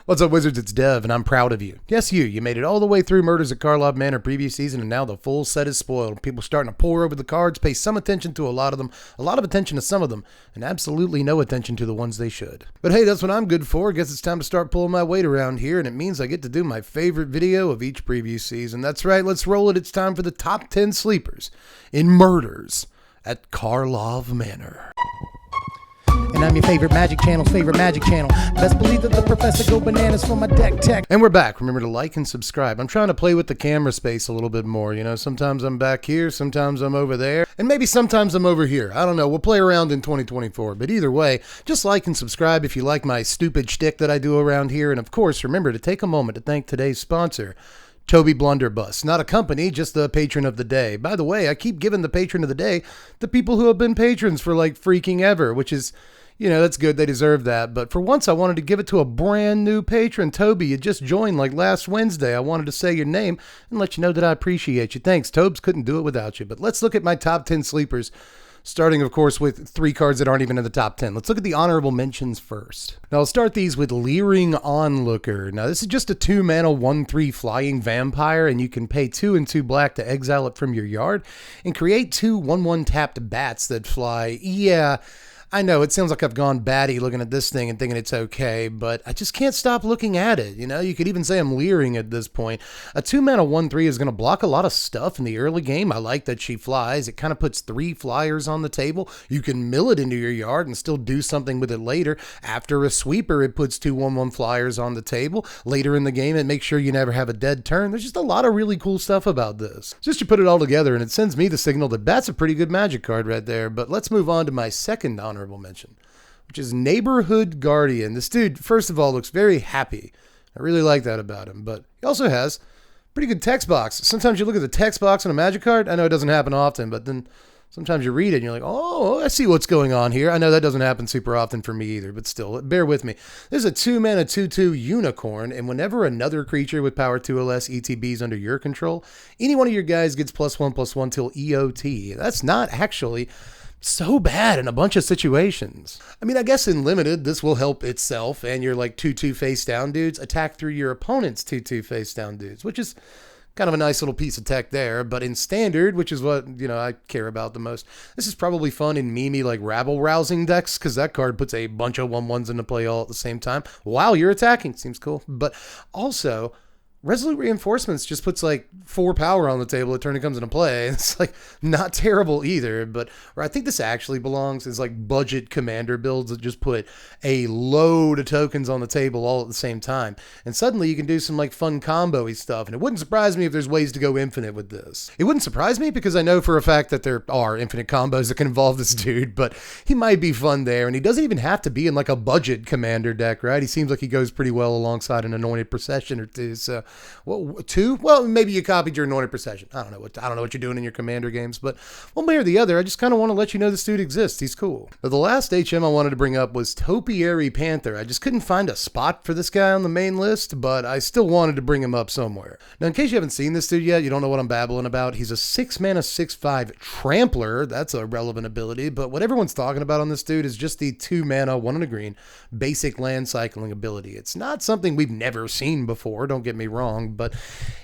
What's up, Wizards? It's Dev, and I'm proud of you. Yes, you. You made it all the way through Murders at Karlov Manor previous season, and now the full set is spoiled. People starting to pore over the cards, pay some attention to a lot of them, a lot of attention to some of them, and absolutely no attention to the ones they should. But hey, that's what I'm good for. I guess it's time to start pulling my weight around here, and it means I get to do my favorite video of each preview season. That's right, let's roll it. It's time for the top 10 sleepers in Murders at Karlov Manor. And I'm your favorite Magic Channel's favorite Magic Channel. Best believe that the professor go bananas for my deck tech. And we're back. Remember to like and subscribe. I'm trying to play with the camera space a little bit more. You know, sometimes I'm back here, sometimes I'm over there, and maybe sometimes I'm over here. I don't know. We'll play around in 2024. But either way, just like and subscribe if you like my stupid shtick that I do around here. And of course, remember to take a moment to thank today's sponsor, Toby Blunderbuss. Not a company, just the patron of the day. By the way, I keep giving the patron of the day to people who have been patrons for like freaking ever, which is, you know, that's good. They deserve that. But for once, I wanted to give it to a brand new patron. Toby, you just joined like last Wednesday. I wanted to say your name and let you know that I appreciate you. Thanks. Tobes couldn't do it without you. But let's look at my top 10 sleepers, starting, of course, with 3 cards that aren't even in the top 10. Let's look at the honorable mentions first. Now, I'll start these with Leering Onlooker. Now, this is just a 2-mana 1/3 flying vampire, and you can pay 2 and 2 black to exile it from your yard and create 2 1/1 tapped bats that fly. Yeah, I know, it sounds like I've gone batty looking at this thing and thinking it's okay, but I just can't stop looking at it. You know, you could even say I'm leering at this point. A 2-mana 1/3 is going to block a lot of stuff in the early game. I like that she flies. It kind of puts 3 flyers on the table. You can mill it into your yard and still do something with it later. After a sweeper, it puts 2 1/1 flyers on the table. Later in the game, it makes sure you never have a dead turn. There's just a lot of really cool stuff about this. Just you put it all together, and it sends me the signal that that's a pretty good Magic card right there. But let's move on to my second honorable mention, which is Neighborhood Guardian. This dude, first of all, looks very happy. I really like that about him, but he also has pretty good text box. Sometimes you look at the text box on a Magic card. I know it doesn't happen often, but then sometimes you read it and you're like, oh, I see what's going on here. I know that doesn't happen super often for me either, but still, bear with me. This is a 2-mana 2/2 unicorn, and whenever another creature with power 2 or less ETBs under your control, any one of your guys gets +1/+1 till EOT. That's not actually so bad in a bunch of situations. I mean, I guess in limited, this will help itself and your like 2/2 face down dudes attack through your opponent's 2/2 face down dudes, which is kind of a nice little piece of tech there. But in standard, which is what, you know, I care about the most, this is probably fun in memey like rabble rousing decks, because that card puts a bunch of 1/1s into play all at the same time while you're attacking. Seems cool. But also, Resolute Reinforcements just puts like 4 power on the table the turn it comes into play. It's like not terrible either, but where I think this actually belongs is like budget commander builds that just put a load of tokens on the table all at the same time. And suddenly you can do some like fun combo-y stuff. And it wouldn't surprise me if there's ways to go infinite with this. It wouldn't surprise me because I know for a fact that there are infinite combos that can involve this dude, but he might be fun there. And he doesn't even have to be in like a budget commander deck, right? He seems like he goes pretty well alongside an Anointed Procession or two. So, well, 2? Well, maybe you copied your Anointed Procession. I don't know what you're doing in your commander games, but one way or the other, I just kind of want to let you know this dude exists. He's cool. Now, the last HM I wanted to bring up was Topiary Panther. I just couldn't find a spot for this guy on the main list, but I still wanted to bring him up somewhere. Now, in case you haven't seen this dude yet, you don't know what I'm babbling about. He's a 6-mana 6/5 Trampler. That's a relevant ability, but what everyone's talking about on this dude is just the 2-mana 1 and a green basic land cycling ability. It's not something we've never seen before, don't get me wrong, but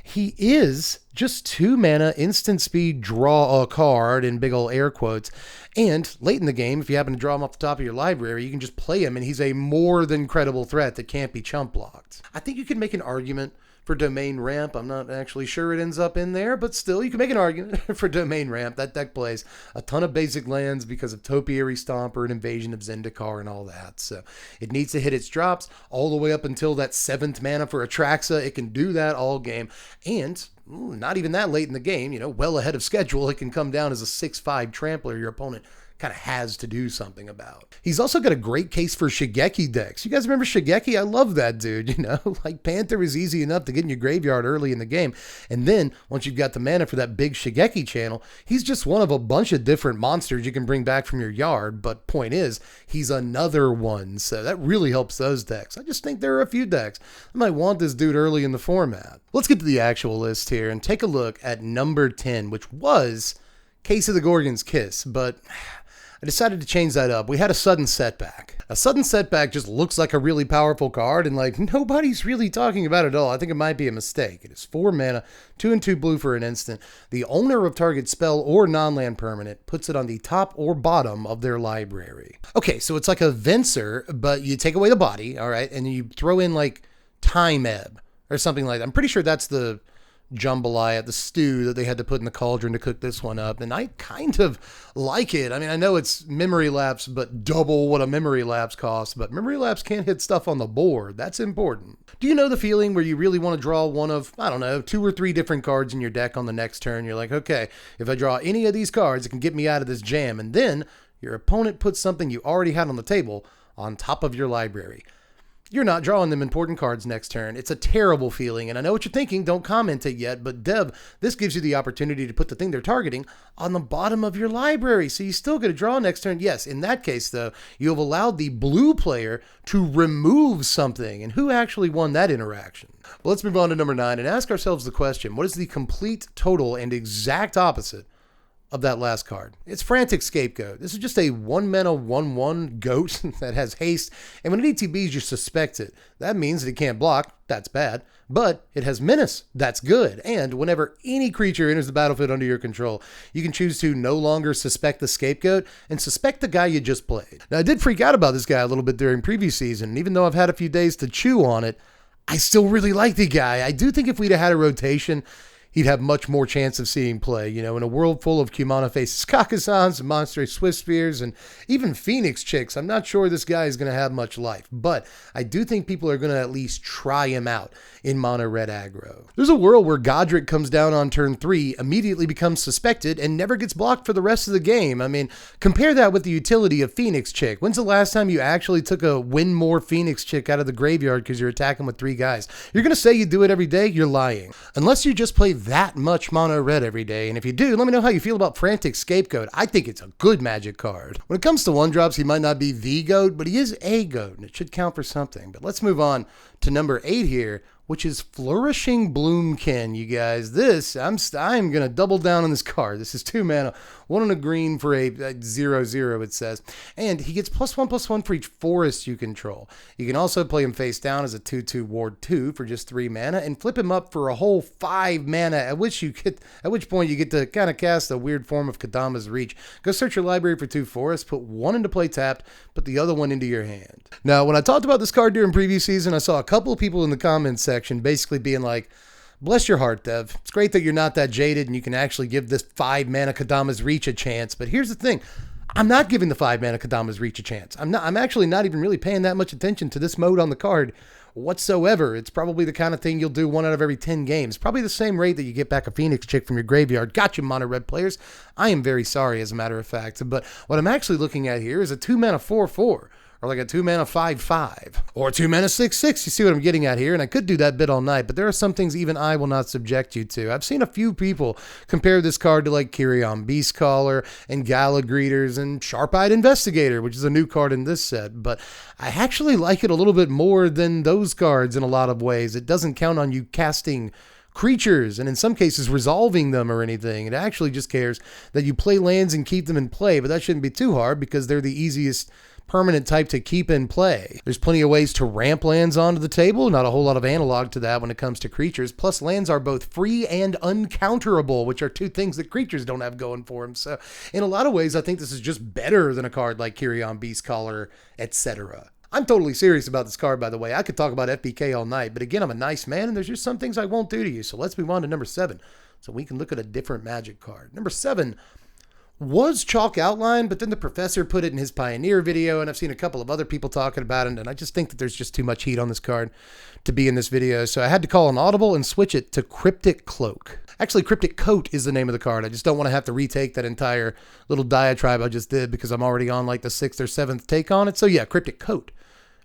he is just 2 mana instant speed draw a card in big ol' air quotes. And late in the game, if you happen to draw him off the top of your library, you can just play him and he's a more than credible threat that can't be chump blocked. I think you could make an argument for Domain Ramp. I'm not actually sure it ends up in there, but still, you can make an argument for Domain Ramp. That deck plays a ton of basic lands because of Topiary Stomper and Invasion of Zendikar and all that. So it needs to hit its drops all the way up until that 7th mana for Atraxa. It can do that all game. And not even that late in the game, you know, well ahead of schedule, it can come down as a 6/5 Trampler your opponent kind of has to do something about. He's also got a great case for Shigeki decks. You guys remember Shigeki? I love that dude, you know? Like, Panther is easy enough to get in your graveyard early in the game. And then, once you've got the mana for that big Shigeki channel, he's just one of a bunch of different monsters you can bring back from your yard. But point is, he's another one. So that really helps those decks. I just think there are a few decks that might want this dude early in the format. Let's get to the actual list here and take a look at number 10, which was Case of the Gorgon's Kiss. But I decided to change that up. We had a sudden setback. A sudden setback just looks like a really powerful card, and like nobody's really talking about it at all. I think it might be a mistake. It is 4 mana, 2 and 2 blue for an instant. The owner of target spell or non-land permanent puts it on the top or bottom of their library. Okay, so it's like a Venser, but you take away the body, all right, and you throw in like Time Ebb or something like that. I'm pretty sure that's the jambalaya, the stew that they had to put in the cauldron to cook this one up, and I kind of like it. I mean, I know it's memory lapse, but double what a memory lapse costs, but memory lapse can't hit stuff on the board. That's important. Do you know the feeling where you really want to draw one of, I don't know, 2 or 3 different cards in your deck on the next turn? You're like, okay, if I draw any of these cards, it can get me out of this jam, and then your opponent puts something you already had on the table on top of your library. You're not drawing them important cards next turn. It's a terrible feeling, and I know what you're thinking. Don't comment it yet, but Dev, this gives you the opportunity to put the thing they're targeting on the bottom of your library, so you still get a draw next turn. Yes, in that case, though, you have allowed the blue player to remove something, and who actually won that interaction? Well, let's move on to number 9 and ask ourselves the question, what is the complete, total, and exact opposite of that last card? It's Frantic Scapegoat. This is just a 1 mana 1/1 goat that has haste, and when it ETBs, you suspect it. That means that it can't block. That's bad. But it has menace. That's good. And whenever any creature enters the battlefield under your control, you can choose to no longer suspect the scapegoat and suspect the guy you just played. Now, I did freak out about this guy a little bit during previous season, and even though I've had a few days to chew on it, I still really like the guy. I do think if we'd have had a rotation, he'd have much more chance of seeing play. You know, in a world full of Kumana faces Kakazans, Monster Swift Spears, and even Phoenix Chicks, I'm not sure this guy is going to have much life, but I do think people are going to at least try him out in mono red aggro. There's a world where Godric comes down on turn 3, immediately becomes suspected, and never gets blocked for the rest of the game. I mean, compare that with the utility of Phoenix Chick. When's the last time you actually took a win more Phoenix Chick out of the graveyard because you're attacking with 3 guys? You're going to say you do it every day? You're lying. Unless you just play that much mono red every day, and if you do, let me know how you feel about Frantic Scapegoat. I think it's a good Magic card. When it comes to 1-drops, he might not be the GOAT, but he is a GOAT, and it should count for something. But let's move on to number 8 here, which is Flourishing Bloomkin, you guys. This, I'm going to double down on this card. This is 2 mana, 1 and a green for a 0/0, it says. And he gets +1/+1 for each forest you control. You can also play him face down as a 2/2 ward 2 for just 3 mana, and flip him up for a whole 5 mana, at which point you get to kind of cast a weird form of Kadama's Reach. Go search your library for 2 forests, put 1 into play tapped, put the other 1 into your hand. Now, when I talked about this card during preview season, I saw a couple of people in the comments section basically being like, bless your heart, Dev. It's great that you're not that jaded and you can actually give this 5 mana Kadama's Reach a chance. But here's the thing. I'm not giving the 5 mana Kadama's Reach a chance. I'm actually not even really paying that much attention to this mode on the card whatsoever. It's probably the kind of thing you'll do 1 out of every 10 games. Probably the same rate that you get back a Phoenix Chick from your graveyard. Gotcha, mono red players. I am very sorry, as a matter of fact. But what I'm actually looking at here is a 2 mana 4/4. Or like a 2 mana 5/5, or a 2 mana 6/6. You see what I'm getting at here? And I could do that bit all night, but there are some things even I will not subject you to. I've seen a few people compare this card to like Kyrion Beastcaller and Gala Greeters and Sharp-Eyed Investigator, which is a new card in this set. But I actually like it a little bit more than those cards in a lot of ways. It doesn't count on you casting creatures and in some cases resolving them or anything. It actually just cares that you play lands and keep them in play, but that shouldn't be too hard because they're the easiest permanent type to keep in play. There's plenty of ways to ramp lands onto the table, not a whole lot of analog to that when it comes to creatures. Plus, lands are both free and uncounterable, which are 2 things that creatures don't have going for them. So, in a lot of ways, I think this is just better than a card like Kyrion Beastcaller, etc. I'm totally serious about this card, by the way. I could talk about FBK all night, but again, I'm a nice man, and there's just some things I won't do to you. So let's move on to number 7, so we can look at a different Magic card. Number 7 was Chalk Outline, but then the professor put it in his Pioneer video, and I've seen a couple of other people talking about it, and I just think that there's just too much heat on this card to be in this video, so I had to call an audible and switch it to Cryptic Cloak. Actually, Cryptic Coat is the name of the card. I just don't want to have to retake that entire little diatribe I just did because I'm already on like the 6th or 7th take on it. So yeah, Cryptic Coat.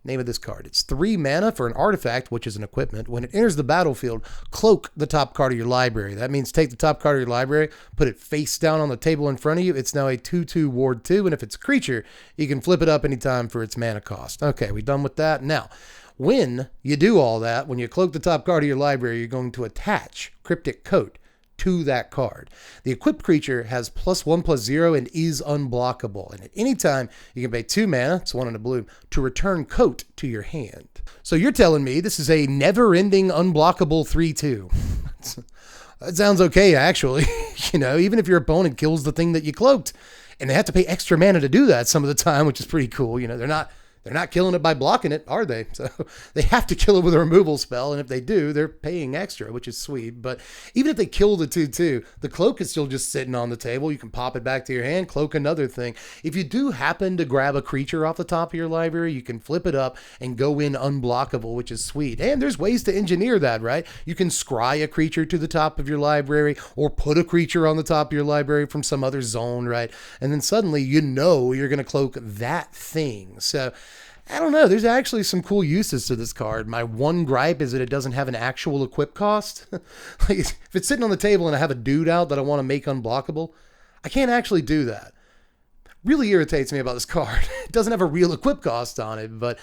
Name of this card. It's 3 mana for an artifact, which is an equipment. When it enters the battlefield, cloak the top card of your library. That means take the top card of your library, put it face down on the table in front of you. It's now a 2/2 ward 2, and if it's a creature, you can flip it up anytime for its mana cost. Okay, we done with that. Now, when you do all that, when you cloak the top card of your library, you're going to attach Cryptic Coat to that card. The equipped creature has +1/+0 and is unblockable. And at any time, you can pay 2 mana, it's 1 in a blue, to return Coat to your hand. So you're telling me this is a never-ending unblockable 3/2. That sounds okay, actually. You know, even if your opponent kills the thing that you cloaked, and they have to pay extra mana to do that some of the time, which is pretty cool. You know, they're not killing it by blocking it, are they? So they have to kill it with a removal spell, and if they do, they're paying extra, which is sweet. But even if they kill the 2/2, the cloak is still just sitting on the table. You can pop it back to your hand, cloak another thing. If you do happen to grab a creature off the top of your library, you can flip it up and go in unblockable, which is sweet. And there's ways to engineer that, right? You can scry a creature to the top of your library, or put a creature on the top of your library from some other zone, right? And then suddenly you know you're going to cloak that thing. So I don't know. There's actually some cool uses to this card. My one gripe is that it doesn't have an actual equip cost. Like, if it's sitting on the table and I have a dude out that I want to make unblockable, I can't actually do that. Really irritates me about this card. It doesn't have a real equip cost on it, but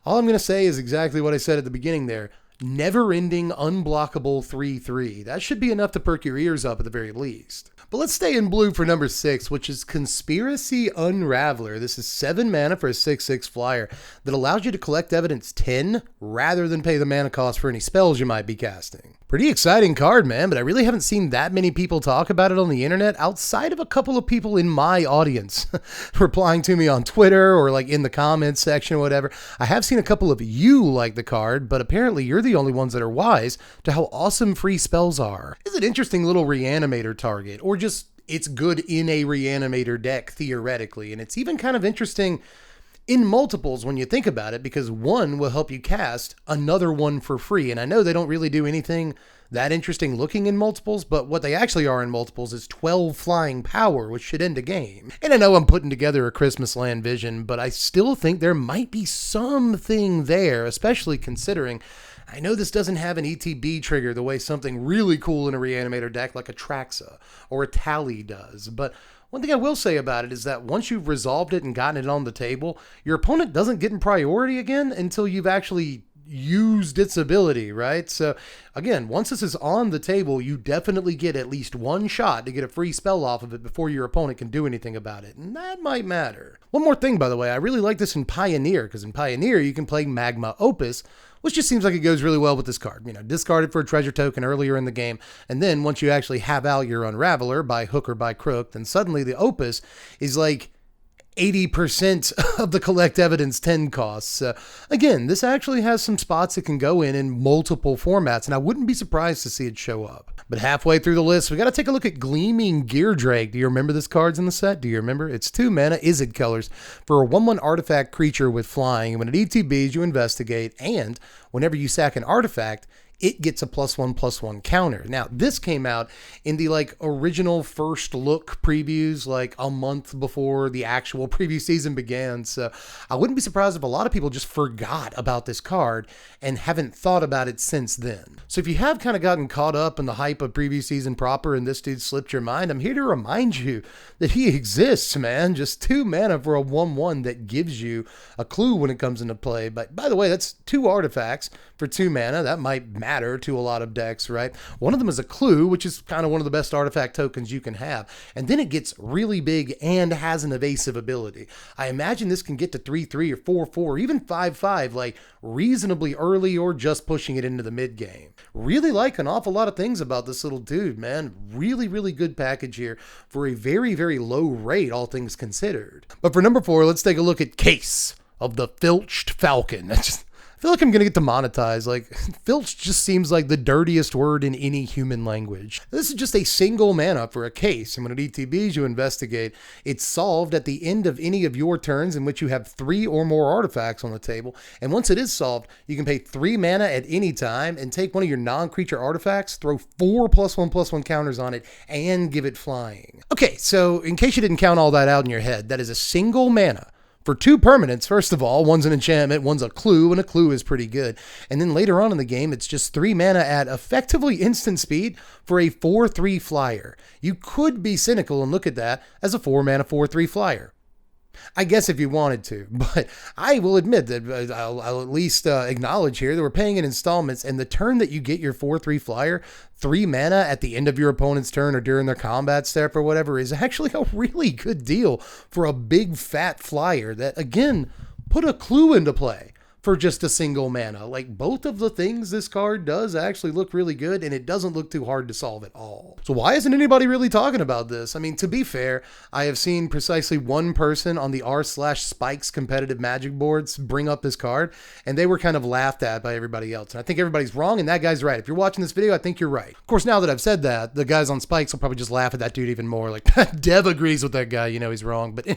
all I'm going to say is exactly what I said at the beginning there. Never-ending, unblockable 3/3. That should be enough to perk your ears up at the very least. But let's stay in blue for number 6, which is Conspiracy Unraveler. This is 7 mana for a 6/6 flyer that allows you to collect evidence 10 rather than pay the mana cost for any spells you might be casting. Pretty exciting card, man, but I really haven't seen that many people talk about it on the internet outside of a couple of people in my audience replying to me on Twitter or like in the comments section or whatever. I have seen a couple of you like the card, but apparently you're the only ones that are wise to how awesome free spells are. It's an interesting little reanimator target, or just it's good in a reanimator deck theoretically, and it's even kind of interesting in multiples when you think about it, because one will help you cast another one for free. And I know they don't really do anything that interesting looking in multiples, but what they actually are in multiples is 12 flying power, which should end a game. And I know I'm putting together a Christmas Land vision, but I still think there might be something there, especially considering I know this doesn't have an ETB trigger the way something really cool in a reanimator deck like a Traxa or a Tally does, but one thing I will say about it is that once you've resolved it and gotten it on the table, your opponent doesn't get in priority again until you've actually used its ability, right? So again, once this is on the table, you definitely get at least one shot to get a free spell off of it before your opponent can do anything about it, and that might matter. One more thing, by the way, I really like this in Pioneer, because in Pioneer you can play Magma Opus, which just seems like it goes really well with this card. You know, discard it for a treasure token earlier in the game, and then once you actually have out your Unraveler by hook or by crook, then suddenly the Opus is like 80% of the collect evidence 10 costs. Again, this actually has some spots it can go in multiple formats, and I wouldn't be surprised to see it show up. But halfway through the list, we got to take a look at Gleaming Geardrake. Do you remember this card's in the set? Do you remember? It's 2 mana, Izzet colors, for a 1/1 artifact creature with flying. When it ETBs, you investigate, and whenever you sack an artifact, it gets a +1/+1 counter. Now, this came out in the like original first look previews like a month before the actual preview season began. So I wouldn't be surprised if a lot of people just forgot about this card and haven't thought about it since then. So if you have kind of gotten caught up in the hype of preview season proper and this dude slipped your mind, I'm here to remind you that he exists, man. Just 2 mana for a 1/1 that gives you a clue when it comes into play. But by the way, that's 2 artifacts for 2 mana. That might matter to a lot of decks, right? One of them is a clue, which is kind of one of the best artifact tokens you can have. And then it gets really big and has an evasive ability. I imagine this can get to 3/3 or 4/4, even 5/5, like reasonably early or just pushing it into the mid game. Really like an awful lot of things about this little dude, man. Really, really good package here for a very, very low rate, all things considered. But for number 4, let's take a look at Case of the Filched Falcon. I feel like I'm going to get demonetized. Like, filch just seems like the dirtiest word in any human language. This is just a single mana for a case, and when it ETBs, you investigate. It's solved at the end of any of your turns in which you have 3 or more artifacts on the table, and once it is solved, you can pay 3 mana at any time and take one of your non-creature artifacts, throw 4 +1/+1 counters on it, and give it flying. Okay, so in case you didn't count all that out in your head, that is a single mana for 2 permanents. First of all, one's an enchantment, one's a clue, and a clue is pretty good. And then later on in the game, it's just 3 mana at effectively instant speed for a 4/3 flyer. You could be cynical and look at that as a 4 mana 4/3 flyer. I guess if you wanted to, but I will admit that I'll at least acknowledge here that we're paying in installments, and the turn that you get your 4/3 flyer, 3 mana at the end of your opponent's turn or during their combat step or whatever, is actually a really good deal for a big fat flyer that, again, put a clue into play for just a single mana. Like, both of the things this card does actually look really good, and it doesn't look too hard to solve at all. So why isn't anybody really talking about this? I mean, to be fair, I have seen precisely one person on the r/spikes competitive Magic boards bring up this card, and they were kind of laughed at by everybody else. And I think everybody's wrong, and that guy's right. If you're watching this video, I think you're right. Of course, now that I've said that, the guys on Spikes will probably just laugh at that dude even more. Like, Dev agrees with that guy, you know he's wrong. But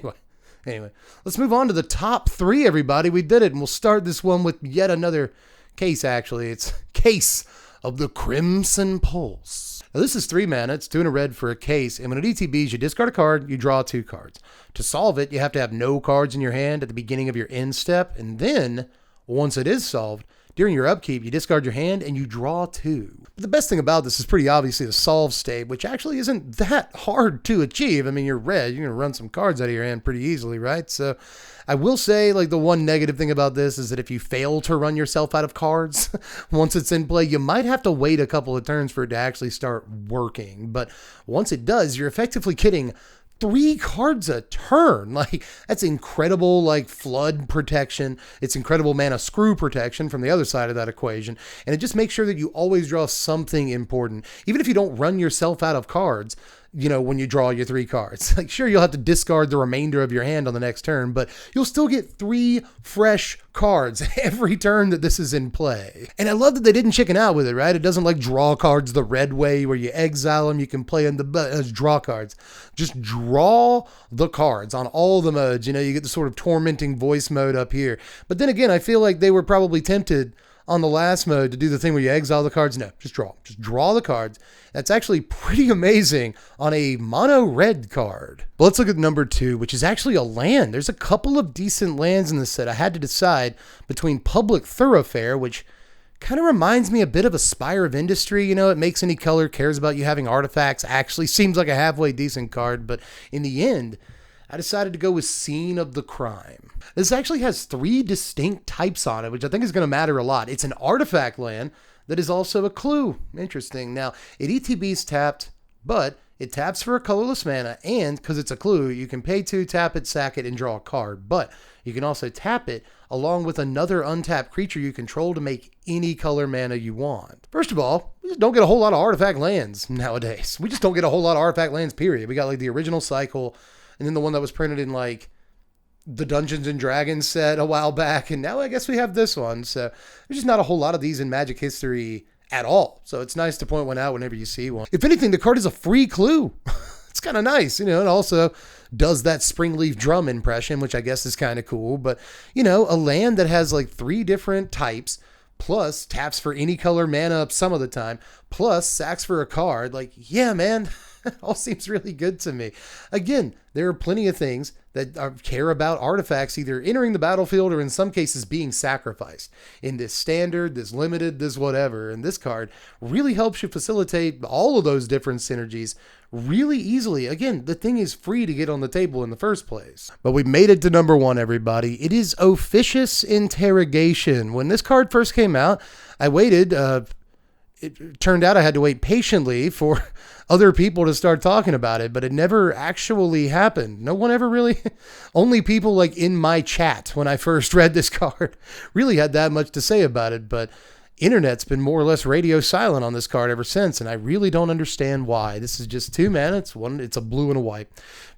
Anyway, let's move on to the top 3, everybody. We did it, and we'll start this one with yet another case, actually. It's Case of the Crimson Pulse. Now, this is 3 mana. It's 2 and a red for a case, and when it ETBs, you discard a card, you draw 2 cards. To solve it, you have to have no cards in your hand at the beginning of your end step, and then, once it is solved, during your upkeep, you discard your hand and you draw 2. But the best thing about this is pretty obviously the solve state, which actually isn't that hard to achieve. I mean, you're red, you're going to run some cards out of your hand pretty easily, right? So I will say, like, the one negative thing about this is that if you fail to run yourself out of cards once it's in play, you might have to wait a couple of turns for it to actually start working. But once it does, you're effectively getting 3 cards a turn. Like, that's incredible, like, flood protection. It's incredible mana screw protection from the other side of that equation. And it just makes sure that you always draw something important. Even if you don't run yourself out of cards, you know, when you draw your 3 cards. Like, sure, you'll have to discard the remainder of your hand on the next turn, but you'll still get 3 fresh cards every turn that this is in play. And I love that they didn't chicken out with it, right? It doesn't like draw cards the red way where you exile them, you can play them as draw cards. Just draw the cards on all the modes. You know, you get the sort of tormenting voice mode up here. But then again, I feel like they were probably tempted on the last mode to do the thing where you exile the cards. No, just draw the cards. That's actually pretty amazing on a mono red card. But let's look at number 2, which is actually a land. There's a couple of decent lands in this set. I had to decide between Public Thoroughfare, which kind of reminds me a bit of a Spire of Industry. You know, it makes any color, cares about you having artifacts, actually seems like a halfway decent card. But in the end, I decided to go with Scene of the Crime. This actually has 3 distinct types on it, which I think is going to matter a lot. It's an artifact land that is also a clue. Interesting. Now, it ETB's tapped, but it taps for a colorless mana, and because it's a clue, you can pay 2, tap it, sack it, and draw a card. But you can also tap it along with another untapped creature you control to make any color mana you want. First of all, we just don't get a whole lot of artifact lands nowadays. We just don't get a whole lot of artifact lands, period. We got like the original cycle, and then the one that was printed in like the Dungeons and Dragons set a while back, and now I guess we have this one. So there's just not a whole lot of these in Magic history at all. So it's nice to point one out whenever you see one. If anything, the card is a free clue. It's kind of nice, you know. It also does that Springleaf Drum impression, which I guess is kind of cool. But, you know, a land that has like 3 different types, plus taps for any color mana up some of the time, plus sacks for a card. Like, yeah, man, it all seems really good to me. Again, there are plenty of things that care about artifacts either entering the battlefield or in some cases being sacrificed. In this standard, this limited, this whatever, and this card really helps you facilitate all of those different synergies really easily. Again, the thing is free to get on the table in the first place. But we made it to number 1, everybody. It is Officious Interrogation. When this card first came out, I waited. It turned out I had to wait patiently for other people to start talking about it, but it never actually happened. No one ever really, only people like in my chat when I first read this card really had that much to say about it. But internet's been more or less radio silent on this card ever since, and I really don't understand why. This is just 2 mana. It's a blue and a white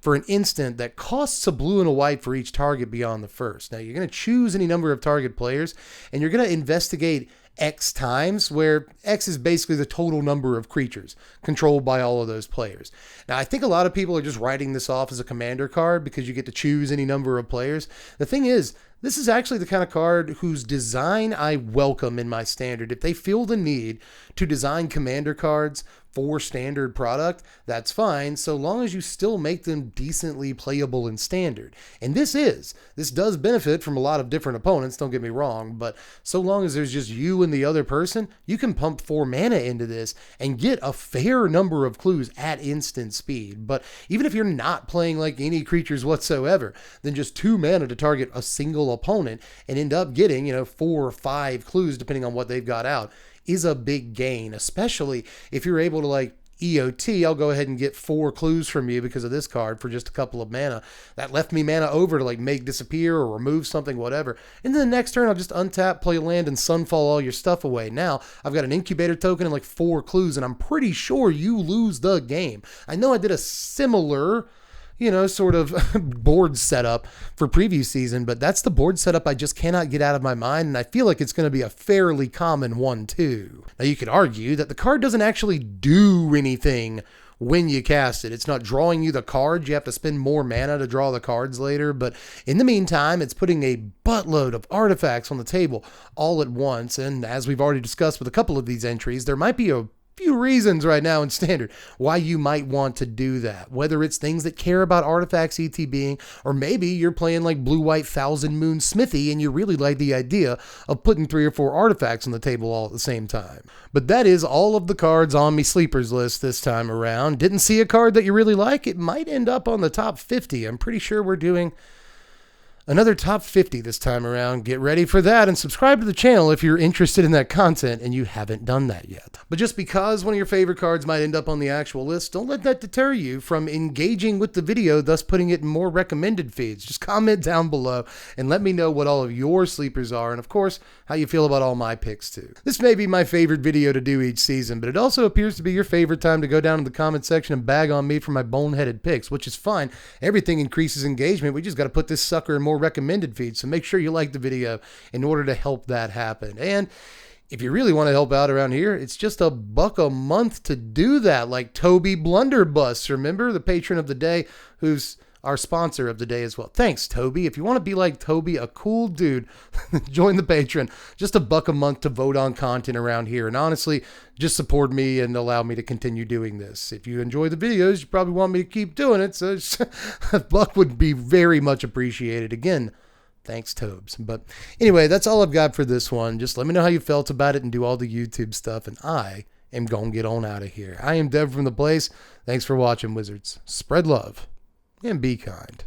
for an instant that costs a blue and a white for each target beyond the first. Now you're going to choose any number of target players, and you're going to investigate X times, where X is basically the total number of creatures controlled by all of those players. Now, I think a lot of people are just writing this off as a commander card because you get to choose any number of players. The thing is, this is actually the kind of card whose design I welcome in my standard. If they feel the need to design commander cards for standard product, that's fine, so long as you still make them decently playable in standard. And this does benefit from a lot of different opponents, don't get me wrong, but so long as there's just you and the other person, you can pump 4 mana into this and get a fair number of clues at instant speed. But even if you're not playing like any creatures whatsoever, then just 2 mana to target a single opponent and end up getting, 4 or 5 clues depending on what they've got out is a big gain, especially if you're able to like EOT, I'll go ahead and get 4 clues from you because of this card for just a couple of mana. That left me mana over to like make disappear or remove something, whatever. And then the next turn, I'll just untap, play land, and sunfall all your stuff away. Now, I've got an incubator token and like 4 clues, and I'm pretty sure you lose the game. I know I did a similar sort of board setup for preview season, but that's the board setup I just cannot get out of my mind, and I feel like it's going to be a fairly common one too. Now you could argue that the card doesn't actually do anything when you cast it. It's not drawing you the cards. You have to spend more mana to draw the cards later, but in the meantime, it's putting a buttload of artifacts on the table all at once, and as we've already discussed with a couple of these entries, there might be a few reasons right now in standard why you might want to do that, whether it's things that care about artifacts ETBing, or maybe you're playing like blue-white Thousand Moon Smithy and you really like the idea of putting 3 or 4 artifacts on the table all at the same time. But that is all of the cards on me sleepers list this time around. Didn't see a card that you really like? It might end up on the top 50. I'm pretty sure we're doing another top 50 this time around. Get ready for that and subscribe to the channel if you're interested in that content and you haven't done that yet. But just because one of your favorite cards might end up on the actual list, don't let that deter you from engaging with the video, thus putting it in more recommended feeds. Just comment down below and let me know what all of your sleepers are, and of course, how you feel about all my picks too. This may be my favorite video to do each season, but it also appears to be your favorite time to go down in the comment section and bag on me for my boneheaded picks, which is fine. Everything increases engagement. We just got to put this sucker in more recommended feeds, so make sure you like the video in order to help that happen. And if you really want to help out around here, it's just $1 a month to do that, like Toby Blunderbuss, remember, the patron of the day, who's our sponsor of the day as well. Thanks, Toby. If you want to be like Toby, a cool dude, join the patron. Just $1 a month to vote on content around here. And honestly, just support me and allow me to continue doing this. If you enjoy the videos, you probably want me to keep doing it. So $1 would be very much appreciated. Again, thanks, Tobes. But anyway, that's all I've got for this one. Just let me know how you felt about it and do all the YouTube stuff. And I am going to get on out of here. I am Dev from The Place. Thanks for watching, Wizards. Spread love and be kind.